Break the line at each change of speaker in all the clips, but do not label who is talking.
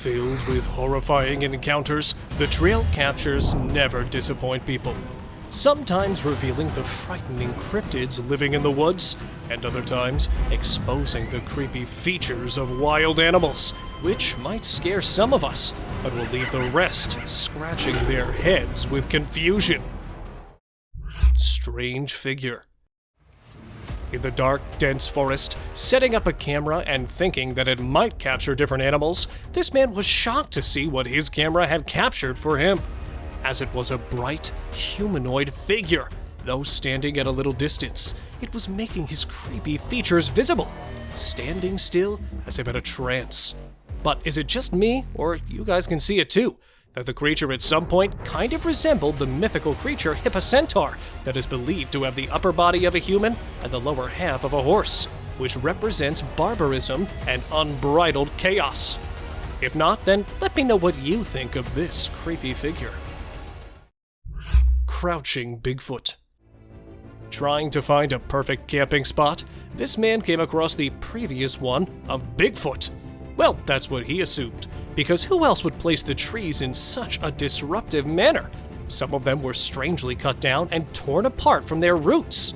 Filled with horrifying encounters, the trail captures never disappoint people. Sometimes revealing the frightening cryptids living in the woods, and other times exposing the creepy features of wild animals, which might scare some of us, but will leave the rest scratching their heads with confusion. Strange figure. In the dark, dense forest, setting up a camera and thinking that it might capture different animals, this man was shocked to see what his camera had captured for him, as it was a bright, humanoid figure. Though standing at a little distance, it was making his creepy features visible, standing still as if in a trance. But is it just me, or you guys can see it too, that the creature at some point kind of resembled the mythical creature Hippocentaur that is believed to have the upper body of a human and the lower half of a horse, which represents barbarism and unbridled chaos? If not, then let me know what you think of this creepy figure. Crouching Bigfoot. Trying to find a perfect camping spot, this man came across the previous one of Bigfoot. Well, that's what he assumed, because who else would place the trees in such a disruptive manner? Some of them were strangely cut down and torn apart from their roots.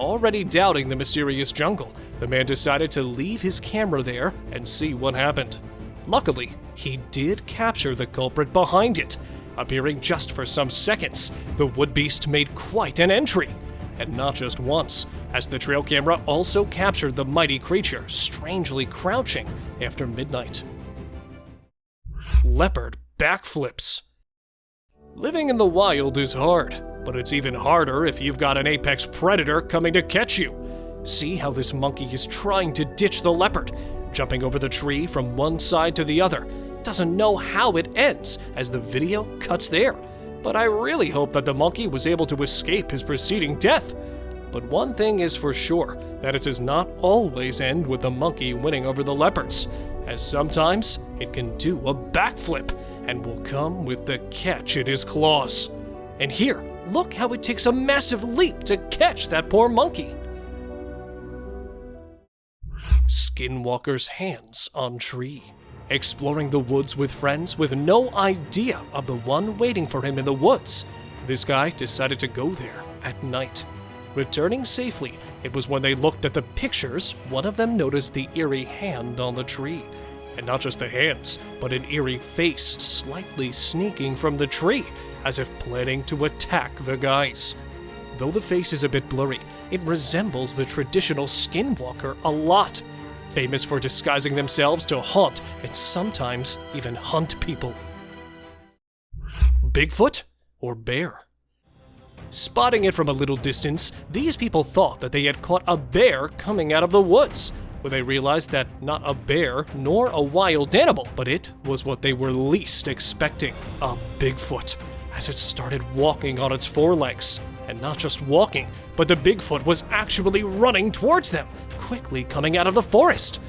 Already doubting the mysterious jungle, the man decided to leave his camera there and see what happened. Luckily, he did capture the culprit behind it. Appearing just for some seconds, the wood beast made quite an entry. And not just once, as the trail camera also captured the mighty creature strangely crouching after midnight. Leopard backflips. Living in the wild is hard, but it's even harder if you've got an apex predator coming to catch you. See how this monkey is trying to ditch the leopard, jumping over the tree from one side to the other. Doesn't know how it ends as the video cuts there. But I really hope that the monkey was able to escape his preceding death. But one thing is for sure, that it does not always end with the monkey winning over the leopards, as sometimes it can do a backflip and will come with the catch in his claws. And here, look how it takes a massive leap to catch that poor monkey. Skinwalker's hands on tree. Exploring the woods with friends with no idea of the one waiting for him in the woods, this guy decided to go there at night. Returning safely, it was when they looked at the pictures, one of them noticed the eerie hand on the tree. And not just the hands, but an eerie face slightly sneaking from the tree, as if planning to attack the guys. Though the face is a bit blurry, it resembles the traditional skinwalker a lot, famous for disguising themselves to haunt and sometimes even hunt people. Bigfoot or bear? Spotting it from a little distance, these people thought that they had caught a bear coming out of the woods, when they realized that not a bear nor a wild animal, but it was what they were least expecting, a Bigfoot, as it started walking on its forelegs. And not just walking, but the Bigfoot was actually running towards them, quickly coming out of the forest.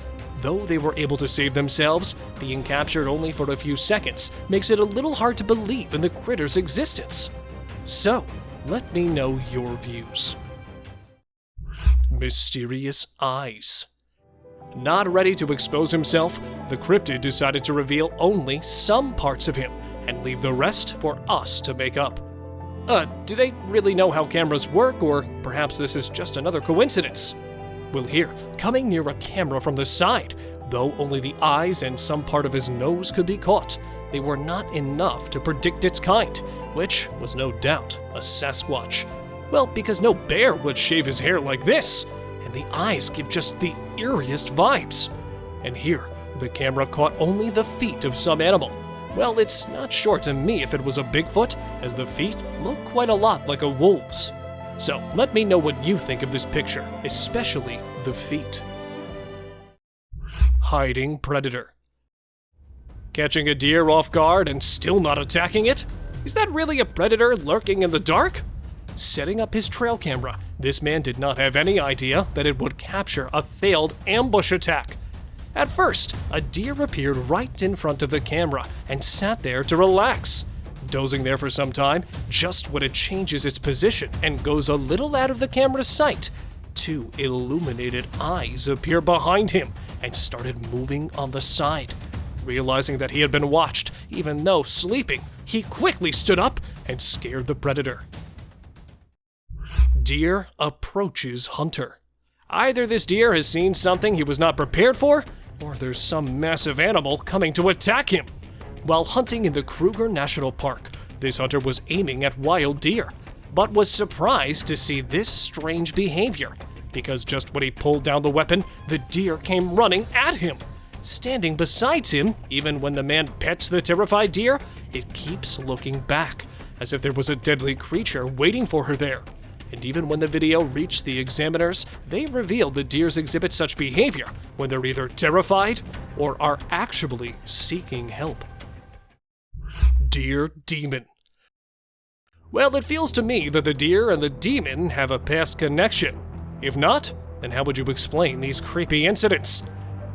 Though they were able to save themselves, being captured only for a few seconds makes it a little hard to believe in the critter's existence. So, let me know your views. Mysterious eyes. Not ready to expose himself, the cryptid decided to reveal only some parts of him and leave the rest for us to make up. Do they really know how cameras work, or perhaps this is just another coincidence? Well, here, coming near a camera from the side, though only the eyes and some part of his nose could be caught, they were not enough to predict its kind, which was no doubt a Sasquatch. Well, because no bear would shave his hair like this, and the eyes give just the eeriest vibes. And here, the camera caught only the feet of some animal. Well, it's not sure to me if it was a Bigfoot, as the feet look quite a lot like a wolf's. So let me know what you think of this picture, especially the feet. Hiding predator. Catching a deer off guard and still not attacking it? Is that really a predator lurking in the dark? Setting up his trail camera, this man did not have any idea that it would capture a failed ambush attack. At first, a deer appeared right in front of the camera and sat there to relax, dozing there for some time. Just when it changes its position and goes a little out of the camera's sight, two illuminated eyes appear behind him and started moving on the side. Realizing that he had been watched, even though sleeping, he quickly stood up and scared the predator. Deer approaches hunter. Either this deer has seen something he was not prepared for, or there's some massive animal coming to attack him. While hunting in the Kruger National Park, this hunter was aiming at wild deer, but was surprised to see this strange behavior, because just when he pulled down the weapon, the deer came running at him. Standing beside him, even when the man pets the terrified deer, it keeps looking back, as if there was a deadly creature waiting for her there. And even when the video reached the examiners, they revealed the deers exhibit such behavior when they're either terrified or are actually seeking help. Deer Demon. Well, it feels to me that the deer and the demon have a past connection. If not, then how would you explain these creepy incidents?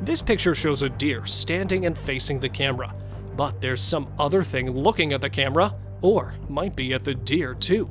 This picture shows a deer standing and facing the camera, but there's some other thing looking at the camera, or might be at the deer too.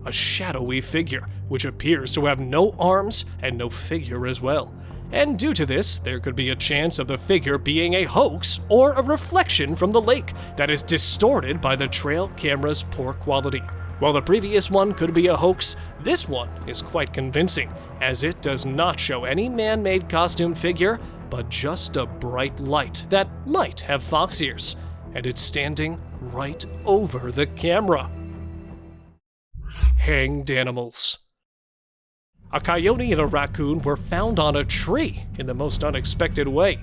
A shadowy figure, which appears to have no arms and no figure as well. And due to this, there could be a chance of the figure being a hoax or a reflection from the lake that is distorted by the trail camera's poor quality. While the previous one could be a hoax, this one is quite convincing, as it does not show any man-made costume figure, but just a bright light that might have fox ears, and it's standing right over the camera. Hanged animals. A coyote and a raccoon were found on a tree in the most unexpected way.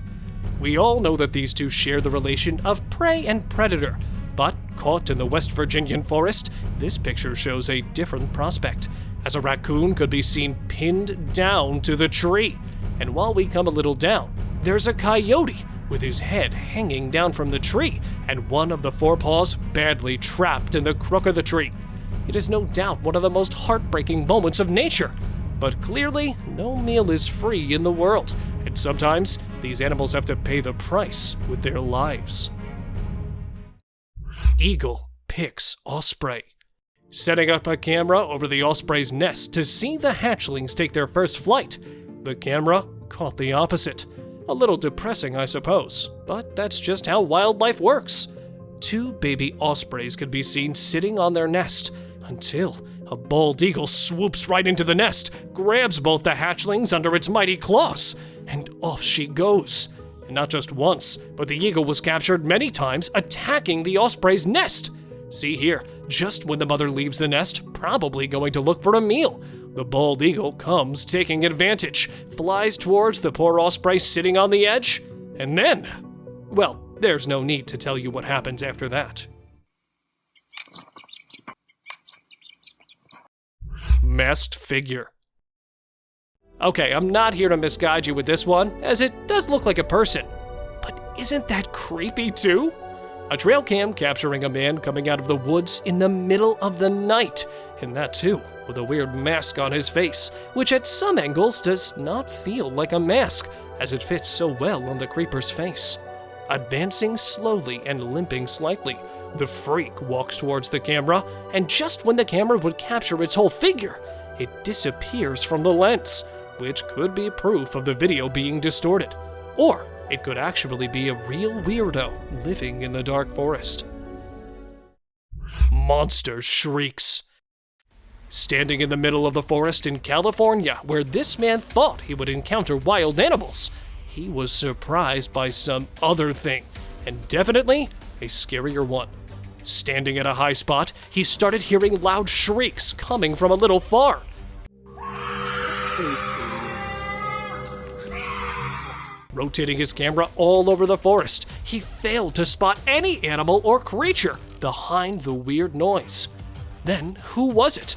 We all know that these two share the relation of prey and predator, but caught in the West Virginian forest, this picture shows a different prospect, as a raccoon could be seen pinned down to the tree. And while we come a little down, there's a coyote with his head hanging down from the tree and one of the forepaws badly trapped in the crook of the tree. It is no doubt one of the most heartbreaking moments of nature, but clearly no meal is free in the world, and sometimes these animals have to pay the price with their lives. Eagle picks osprey. Setting up a camera over the osprey's nest to see the hatchlings take their first flight, the camera caught the opposite. A little depressing, I suppose, but that's just how wildlife works. Two baby ospreys could be seen sitting on their nest until a bald eagle swoops right into the nest, grabs both the hatchlings under its mighty claws, and off she goes. And not just once, but the eagle was captured many times attacking the osprey's nest. See here, just when the mother leaves the nest, probably going to look for a meal, the bald eagle comes taking advantage, flies towards the poor osprey sitting on the edge, and then, well, there's no need to tell you what happens after that. Masked figure. Okay, I'm not here to misguide you with this one, as it does look like a person. But isn't that creepy too? A trail cam capturing a man coming out of the woods in the middle of the night, and that too with a weird mask on his face, which at some angles does not feel like a mask, as it fits so well on the creeper's face. Advancing slowly and limping slightly, the freak walks towards the camera, and just when the camera would capture its whole figure, it disappears from the lens, which could be proof of the video being distorted. Or it could actually be a real weirdo living in the dark forest. Monster shrieks. Standing in the middle of the forest in California, where this man thought he would encounter wild animals, he was surprised by some other thing, and definitely a scarier one. Standing at a high spot, he started hearing loud shrieks coming from a little far. Rotating his camera all over the forest, he failed to spot any animal or creature behind the weird noise. Then, who was it?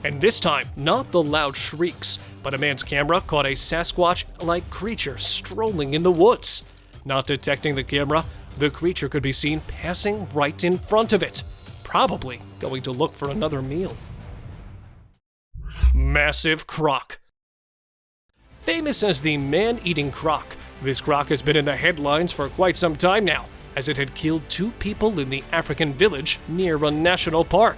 And this time, not the loud shrieks, but a man's camera caught a Sasquatch-like creature strolling in the woods. Not detecting the camera, the creature could be seen passing right in front of it, probably going to look for another meal. Massive croc. Famous as the man-eating croc, this croc has been in the headlines for quite some time now, as it had killed 2 people in the African village near a national park.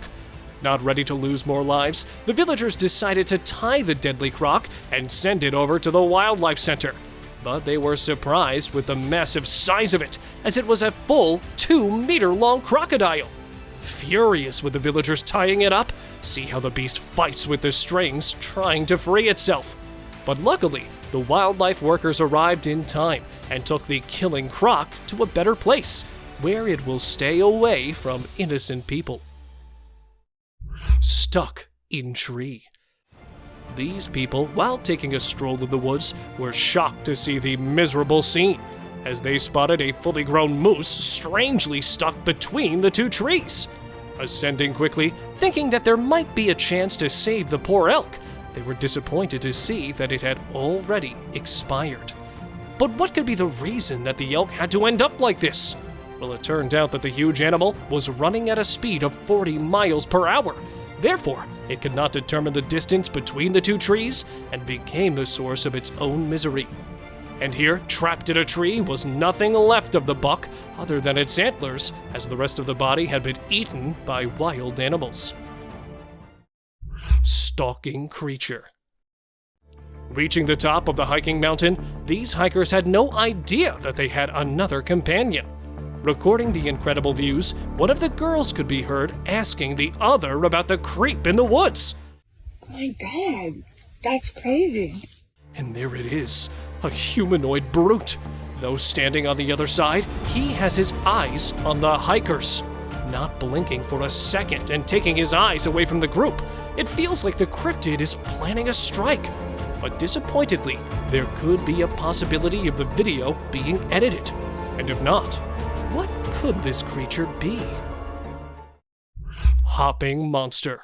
Not ready to lose more lives, the villagers decided to tie the deadly croc and send it over to the wildlife center. but they were surprised with the massive size of it, as it was a full 2-meter-long crocodile. Furious with the villagers tying it up, see how the beast fights with the strings, trying to free itself. But luckily, the wildlife workers arrived in time and took the killing croc to a better place, where it will stay away from innocent people. Stuck in tree. These people, while taking a stroll in the woods, were shocked to see the miserable scene, as they spotted a fully grown moose strangely stuck between the two trees. Ascending quickly, thinking that there might be a chance to save the poor elk, they were disappointed to see that it had already expired. But what could be the reason that the elk had to end up like this? Well, it turned out that the huge animal was running at a speed of 40 miles per hour. Therefore, it could not determine the distance between the two trees and became the source of its own misery. And here, trapped in a tree, was nothing left of the buck other than its antlers, as the rest of the body had been eaten by wild animals. Stalking creature. Reaching the top of the hiking mountain, these hikers had no idea that they had another companion. Recording the incredible views, one of the girls could be heard asking the other about the creep in the woods.
My God, that's crazy.
And there it is, a humanoid brute. Though standing on the other side, he has his eyes on the hikers. Not blinking for a second and taking his eyes away from the group, it feels like the cryptid is planning a strike. But disappointedly, there could be a possibility of the video being edited. And if not, what could this creature be? Hopping monster.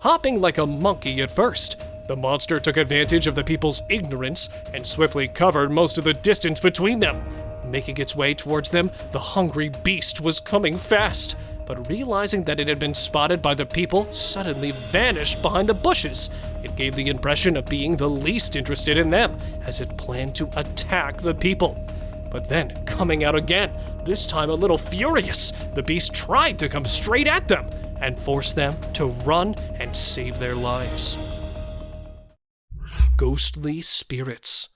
Hopping like a monkey at first, the monster took advantage of the people's ignorance and swiftly covered most of the distance between them. Making its way towards them, the hungry beast was coming fast, but realizing that it had been spotted by the people, suddenly vanished behind the bushes. It gave the impression of being the least interested in them, as it planned to attack the people. But then, coming out again, this time a little furious, the beast tried to come straight at them and force them to run and save their lives. Ghostly spirits.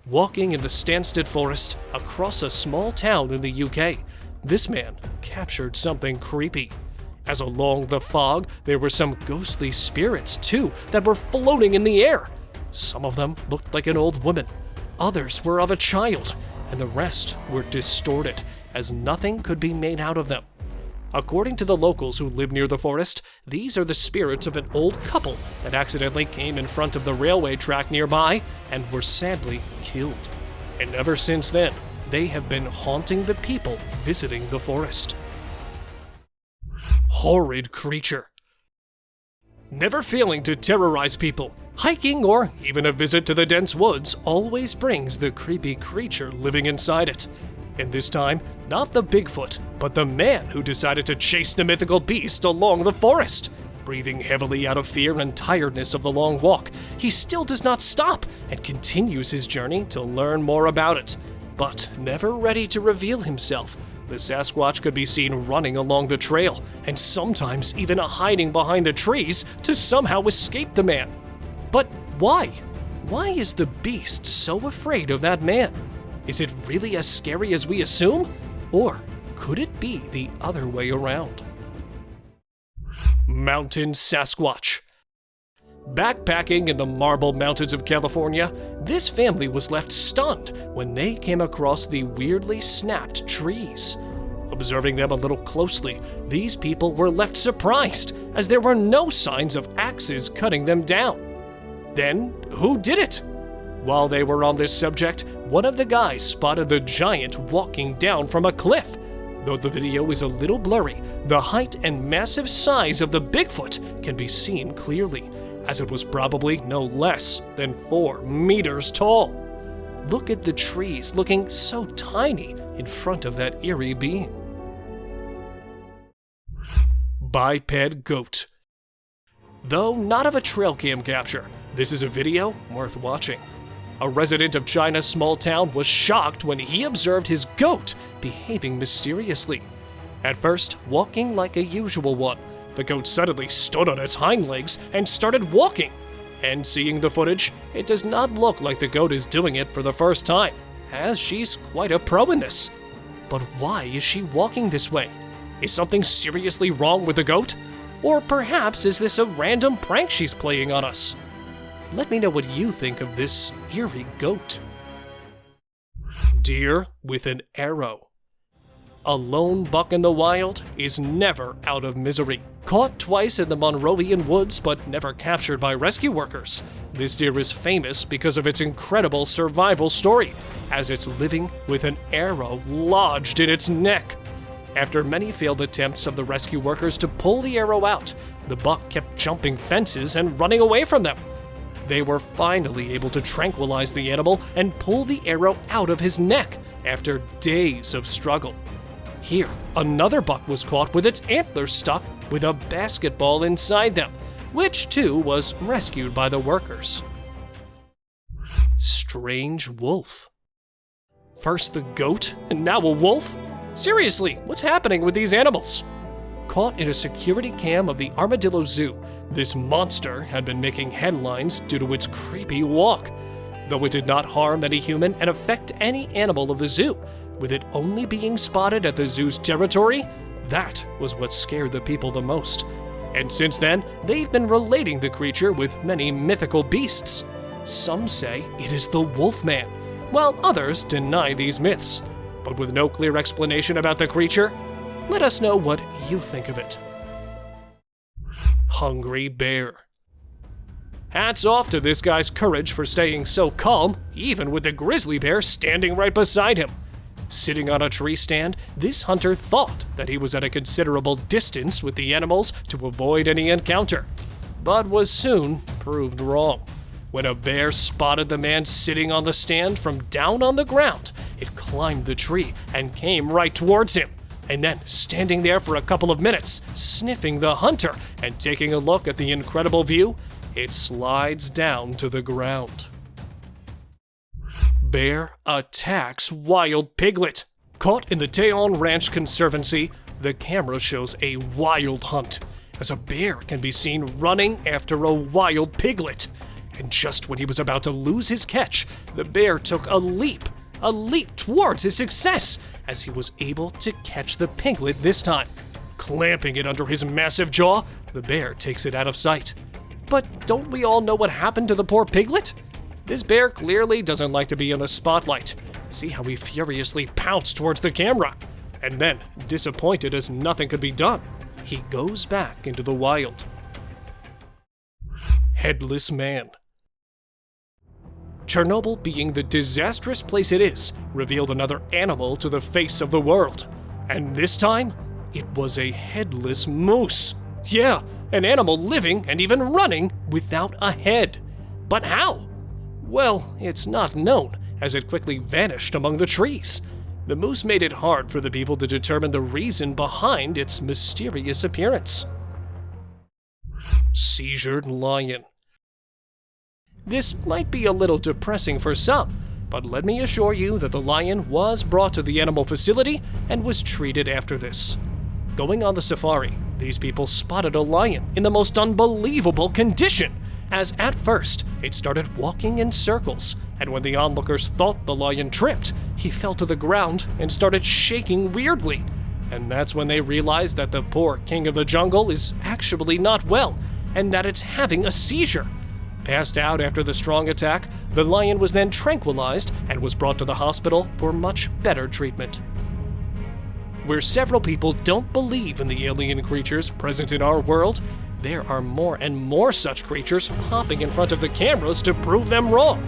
Walking in the Stansted Forest across a small town in the UK, this man captured something creepy. As along the fog, there were some ghostly spirits too that were floating in the air. Some of them looked like an old woman, others were of a child, and the rest were distorted, as nothing could be made out of them. According to the locals who live near the forest, these are the spirits of an old couple that accidentally came in front of the railway track nearby and were sadly killed. And ever since then, they have been haunting the people visiting the forest. Horrid creature. Never failing to terrorize people, hiking or even a visit to the dense woods always brings the creepy creature living inside it. And this time, not the Bigfoot, but the man who decided to chase the mythical beast along the forest. Breathing heavily out of fear and tiredness of the long walk, he still does not stop and continues his journey to learn more about it. But never ready to reveal himself, the Sasquatch could be seen running along the trail, and sometimes even hiding behind the trees to somehow escape the man. But why? Why is the beast so afraid of that man? Is it really as scary as we assume? Or could it be the other way around? Mountain Sasquatch. Backpacking in the Marble Mountains of California, this family was left stunned when they came across the weirdly snapped trees. Observing them a little closely, these people were left surprised, as there were no signs of axes cutting them down. Then, who did it? While they were on this subject, one of the guys spotted the giant walking down from a cliff. Though the video is a little blurry, the height and massive size of the Bigfoot can be seen clearly, as it was probably no less than 4 meters tall. Look at the trees looking so tiny in front of that eerie being. Biped goat. Though not of a trail cam capture, this is a video worth watching. A resident of China's small town was shocked when he observed his goat behaving mysteriously. At first, walking like a usual one, the goat suddenly stood on its hind legs and started walking. And seeing the footage, it does not look like the goat is doing it for the first time, as she's quite a pro in this. But why is she walking this way? Is something seriously wrong with the goat? Or perhaps is this a random prank she's playing on us? Let me know what you think of this eerie goat. Deer with an arrow. A lone buck in the wild is never out of misery. Caught twice in the Monrovian woods but never captured by rescue workers, this deer is famous because of its incredible survival story, as it's living with an arrow lodged in its neck. After many failed attempts of the rescue workers to pull the arrow out, the buck kept jumping fences and running away from them. They were finally able to tranquilize the animal and pull the arrow out of his neck after days of struggle. Here, another buck was caught with its antlers stuck with a basketball inside them, which too was rescued by the workers. Strange wolf. First the goat, and now a wolf? Seriously, what's happening with these animals? Caught in a security cam of the Armadillo Zoo, this monster had been making headlines due to its creepy walk. Though it did not harm any human and affect any animal of the zoo, with it only being spotted at the zoo's territory, that was what scared the people the most. And since then, they've been relating the creature with many mythical beasts. Some say it is the Wolfman, while others deny these myths. But with no clear explanation about the creature, let us know what you think of it. Hungry bear. Hats off to this guy's courage for staying so calm, even with the grizzly bear standing right beside him. Sitting on a tree stand, this hunter thought that he was at a considerable distance with the animals to avoid any encounter, but was soon proved wrong. When a bear spotted the man sitting on the stand from down on the ground, it climbed the tree and came right towards him, and then standing there for a couple of minutes, sniffing the hunter and taking a look at the incredible view, it slides down to the ground. Bear attacks wild piglet. Caught in the Tejon Ranch Conservancy, the camera shows a wild hunt, as a bear can be seen running after a wild piglet. And just when he was about to lose his catch, the bear took a leap towards his success, as he was able to catch the piglet this time. Clamping it under his massive jaw, the bear takes it out of sight. But don't we all know what happened to the poor piglet? This bear clearly doesn't like to be in the spotlight. See how he furiously pounced towards the camera. And then, disappointed as nothing could be done, he goes back into the wild. Headless man. Chernobyl, being the disastrous place it is, revealed another animal to the face of the world. And this time, it was a headless moose. Yeah, an animal living and even running without a head. But how? Well, it's not known, as it quickly vanished among the trees. The moose made it hard for the people to determine the reason behind its mysterious appearance. Seizured lion. This might be a little depressing for some, but let me assure you that the lion was brought to the animal facility and was treated after this. Going on the safari, these people spotted a lion in the most unbelievable condition, as at first it started walking in circles, and when the onlookers thought the lion tripped, he fell to the ground and started shaking weirdly. And that's when they realized that the poor king of the jungle is actually not well, and that it's having a seizure. Passed out after the strong attack, the lion was then tranquilized and was brought to the hospital for much better treatment. Where several people don't believe in the alien creatures present in our world, there are more and more such creatures popping in front of the cameras to prove them wrong.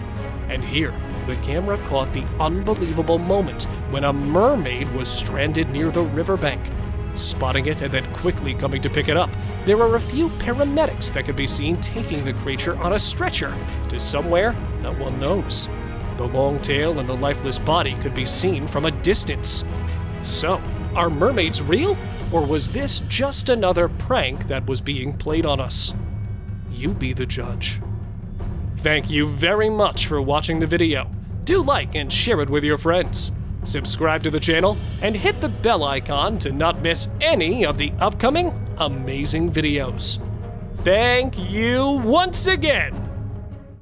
And here, the camera caught the unbelievable moment when a mermaid was stranded near the riverbank. Spotting it and then quickly coming to pick it up, there are a few paramedics that could be seen taking the creature on a stretcher to somewhere no one knows. The long tail and the lifeless body could be seen from a distance. So, are mermaids real? Or was this just another prank that was being played on us? You be the judge. Thank you very much for watching the video. Do like and share it with your friends. Subscribe to the channel and hit the bell icon to not miss any of the upcoming amazing videos. Thank you once again!